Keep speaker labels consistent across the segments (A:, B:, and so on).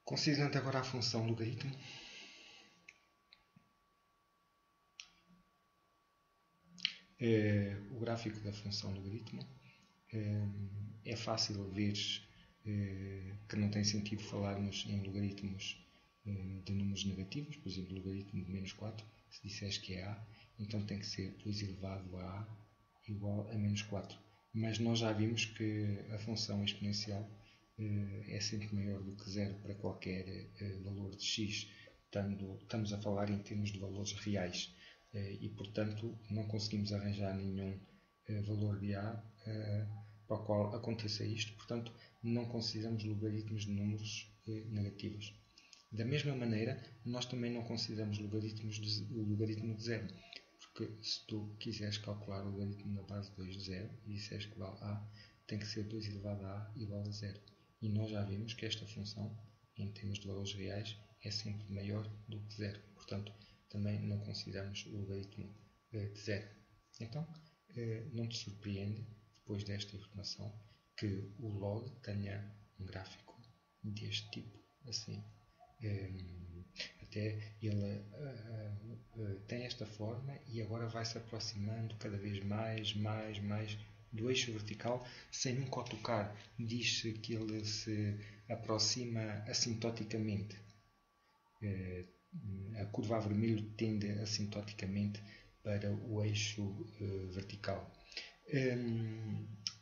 A: Considerando agora a função logaritmo, o gráfico da função logaritmo é fácil ver que não tem sentido falarmos em logaritmos de números negativos, por exemplo, logaritmo de menos 4, se disseres que é a, então tem que ser 2 elevado a a igual a menos 4. Mas nós já vimos que a função exponencial é sempre maior do que zero para qualquer valor de x. Estamos a falar em termos de valores reais e, portanto, não conseguimos arranjar nenhum valor de a para o qual aconteça isto. Portanto, não consideramos logaritmos de números negativos. Da mesma maneira, nós também não consideramos o logaritmo de zero. Porque se tu quiseres calcular o logaritmo na base 2 de 0 e disseres que vale a, tem que ser 2 elevado a a igual a 0. E nós já vimos que esta função, em termos de valores reais, é sempre maior do que 0. Portanto, também não consideramos o logaritmo de 0. Então, não te surpreende, depois desta informação, que o log tenha um gráfico deste tipo, assim. Até ele tem esta forma e agora vai se aproximando cada vez mais do eixo vertical sem nunca o tocar. Diz-se que ele se aproxima assintoticamente. A curva a vermelho tende assintoticamente para o eixo vertical.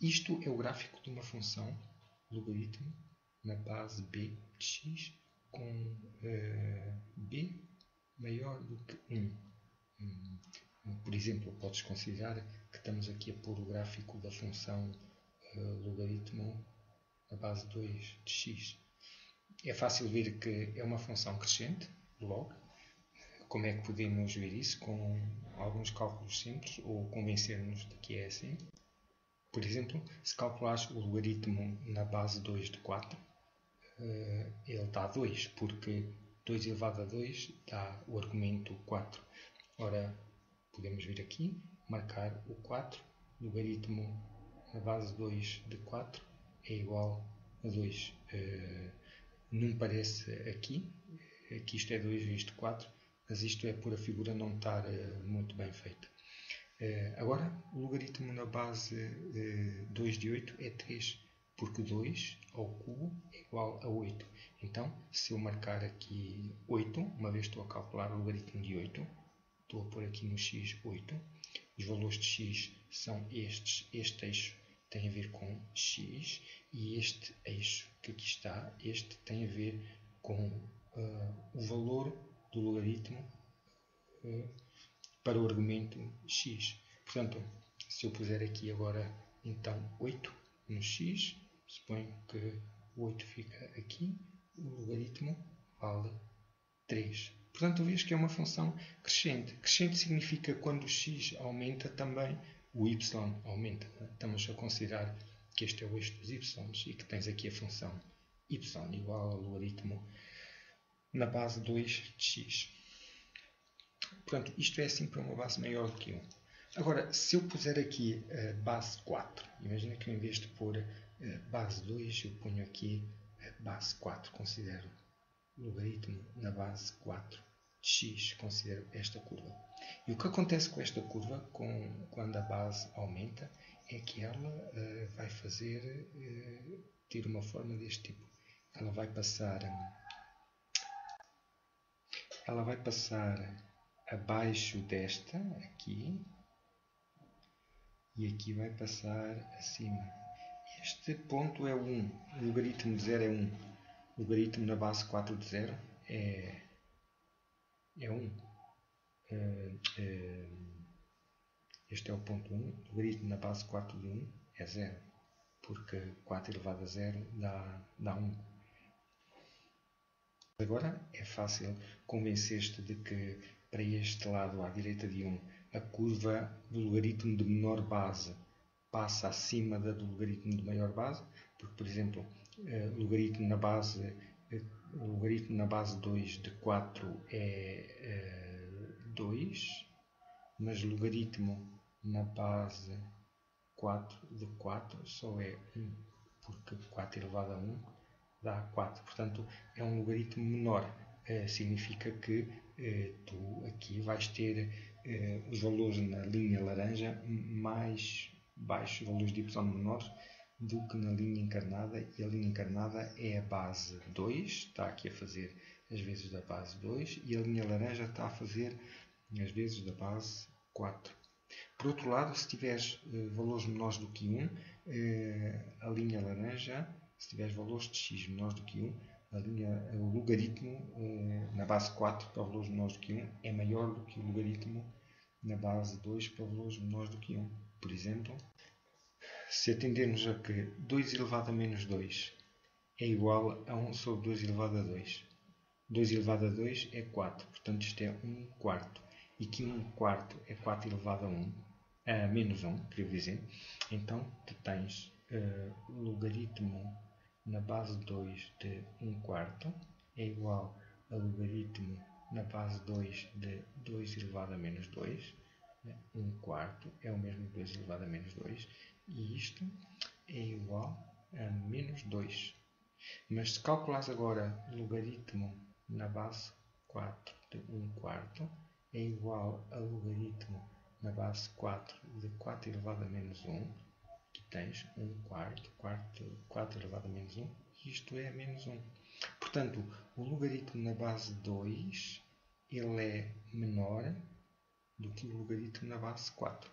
A: Isto é o gráfico de uma função logaritmo na base b de x com b maior do que 1. Por exemplo, podes considerar que estamos aqui a pôr o gráfico da função logaritmo na base 2 de x. É fácil ver que é uma função crescente, log. Como é que podemos ver isso? Com alguns cálculos simples ou convencer-nos de que é assim. Por exemplo, se calculares o logaritmo na base 2 de 4, ele dá 2, porque 2 elevado a 2 dá o argumento 4. Ora, podemos vir aqui, marcar o 4, logaritmo na base 2 de 4 é igual a 2. Não me parece aqui que isto é 2 vezes 4, mas isto é por a figura não estar muito bem feita. Agora, o logaritmo na base 2 de 8 é 3, porque 2 ao cubo é igual a 8. Então, se eu marcar aqui 8, uma vez estou a calcular o logaritmo de 8, estou a pôr aqui no x 8, os valores de x são estes, este eixo tem a ver com x, e este eixo que aqui está, este tem a ver com o valor do logaritmo para o argumento x. Portanto, se eu puser aqui agora, então, 8 no x, suponho que o 8 fica aqui, o logaritmo vale 3. Portanto, vês que é uma função crescente. Crescente significa que quando o x aumenta, também o y aumenta. Estamos a considerar que este é o eixo dos y e que tens aqui a função y igual ao logaritmo na base 2 de x. Portanto, isto é assim para uma base maior do que 1. Agora, se eu puser aqui base 4, imagina que em vez de pôr base 2, eu ponho aqui base 4, considero logaritmo na base 4 de x, considero esta curva. E o que acontece com esta curva, quando a base aumenta, é que ela vai ter uma forma deste tipo. Ela vai passar abaixo desta, aqui, e aqui vai passar acima. Este ponto é 1, o logaritmo de 0 é 1, o logaritmo na base 4 de 0 é 1. Este é o ponto 1, o logaritmo na base 4 de 1 é 0, porque 4 elevado a 0 dá 1. Agora é fácil convencer-te de que para este lado, à direita de 1, a curva do logaritmo de menor base passa acima da do logaritmo de maior base, porque, por exemplo, o logaritmo na base 2 de 4 é 2, mas o logaritmo na base 4 de 4 só é 1, porque 4 elevado a 1 dá 4. Portanto, é um logaritmo menor. Significa que tu aqui vais ter os valores na linha laranja mais baixos, valores de y menores, do que na linha encarnada. E a linha encarnada é a base 2, está aqui a fazer as vezes da base 2, e a linha laranja está a fazer as vezes da base 4. Por outro lado, se tiveres valores menores do que 1, a linha laranja, se tiveres valores de x menores do que 1, o logaritmo na base 4 para valores menores do que 1 é maior do que o logaritmo na base 2 para valores menores do que 1. Por exemplo, se atendermos a que 2 elevado a menos 2 é igual a 1 sobre 2 elevado a 2. 2 elevado a 2 é 4, portanto isto é 1 quarto. E que 1 quarto é 4 elevado a menos 1, queria dizer. Então, tu tens logaritmo na base 2 de 1 quarto é igual a logaritmo na base 2 de 2 elevado a menos 2. 1 quarto é o mesmo que 2 elevado a menos 2. E isto é igual a menos 2. Mas se calculares agora logaritmo na base 4 de 1 quarto, é igual a logaritmo na base 4 de 4 elevado a menos 1. Aqui tens 1 quarto, 4 elevado a menos 1, e isto é menos 1. Portanto, o logaritmo na base 2 ele é menor do que o logaritmo na base 4.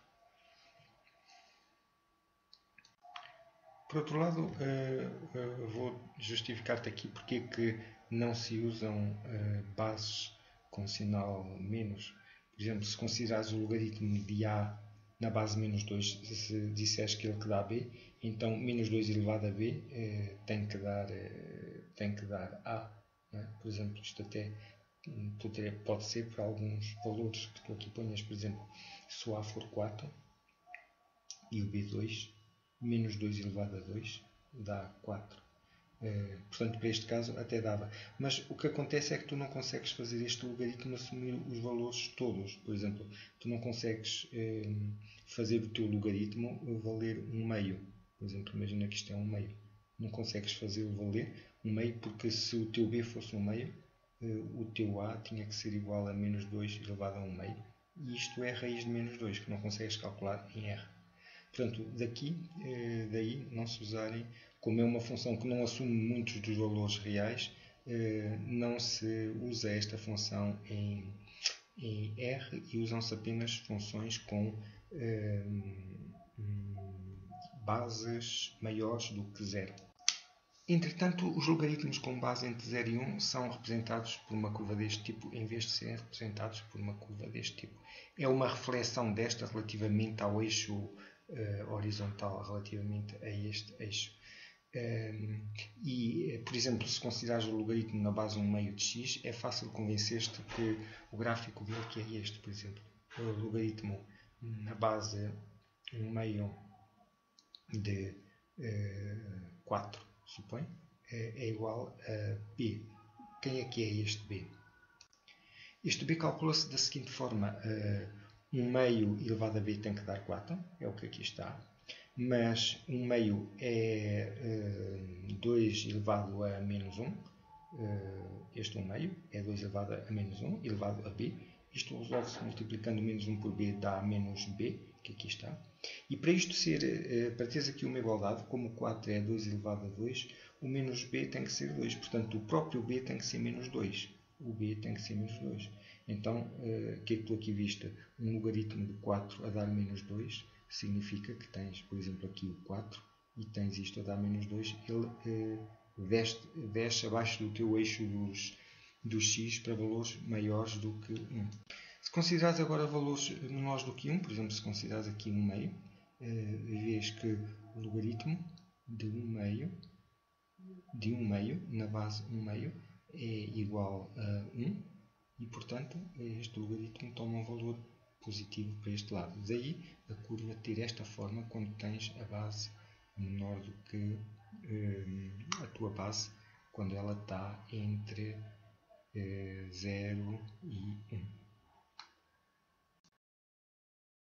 A: Por outro lado, vou justificar-te aqui porque é que não se usam bases com sinal menos. Por exemplo, se considerares o logaritmo de A na base menos 2, se disseres que ele que dá B, então menos 2 elevado a B tem que dar A. Não é? Por exemplo, isto até pode ser para alguns valores que tu aqui ponhas, por exemplo, se o A for 4 e o B 2, menos 2 elevado a 2 dá 4. Portanto, para este caso até dava. Mas o que acontece é que tu não consegues fazer este logaritmo assumir os valores todos. Por exemplo, tu não consegues fazer o teu logaritmo valer 1/2. Por exemplo, imagina que isto é 1/2. Não consegues fazê-lo valer 1/2 porque se o teu B fosse 1/2, o teu A tinha que ser igual a menos 2 elevado a 1/2. E isto é a raiz de menos 2, que não consegues calcular em R. Portanto, daí não se usarem, como é uma função que não assume muitos dos valores reais, não se usa esta função em R e usam-se apenas funções com bases maiores do que 0. Entretanto, os logaritmos com base entre 0 e 1 são representados por uma curva deste tipo, em vez de serem representados por uma curva deste tipo. É uma reflexão desta relativamente ao eixo horizontal, relativamente a este eixo. Por exemplo, se considerares o logaritmo na base 1/2 de x, é fácil convencer-te que o gráfico dele que é este, por exemplo. O logaritmo na base 1/2 de 4, supõe, é igual a b. Quem é que é este b? Este b calcula-se da seguinte forma: 1/2 elevado a b tem que dar 4, é o que aqui está. Mas 1/2 é 2 elevado a menos 1. Este 1/2 é 2 elevado a menos 1 elevado a b. Isto resolve-se multiplicando menos 1 por b, dá menos b, que aqui está. E para isto para teres aqui uma igualdade, como o 4 é 2 elevado a 2, o menos b tem que ser 2. Portanto, o próprio b tem que ser menos 2. O b tem que ser menos 2. Então, o que é que tu aqui viste? Um logaritmo de 4 a dar menos 2 significa que tens, por exemplo, aqui o 4 e tens isto a dar menos 2. Ele desce abaixo do teu eixo dos x para valores maiores do que 1. Se considerares agora valores menores do que 1, por exemplo, se considerares aqui 1/2, vês que o logaritmo de 1/2 na base 1/2 é igual a 1 e, portanto, este logaritmo toma um valor positivo para este lado. Daí a curva ter esta forma quando tens a base menor do que a tua base, quando ela está entre 0 e 1.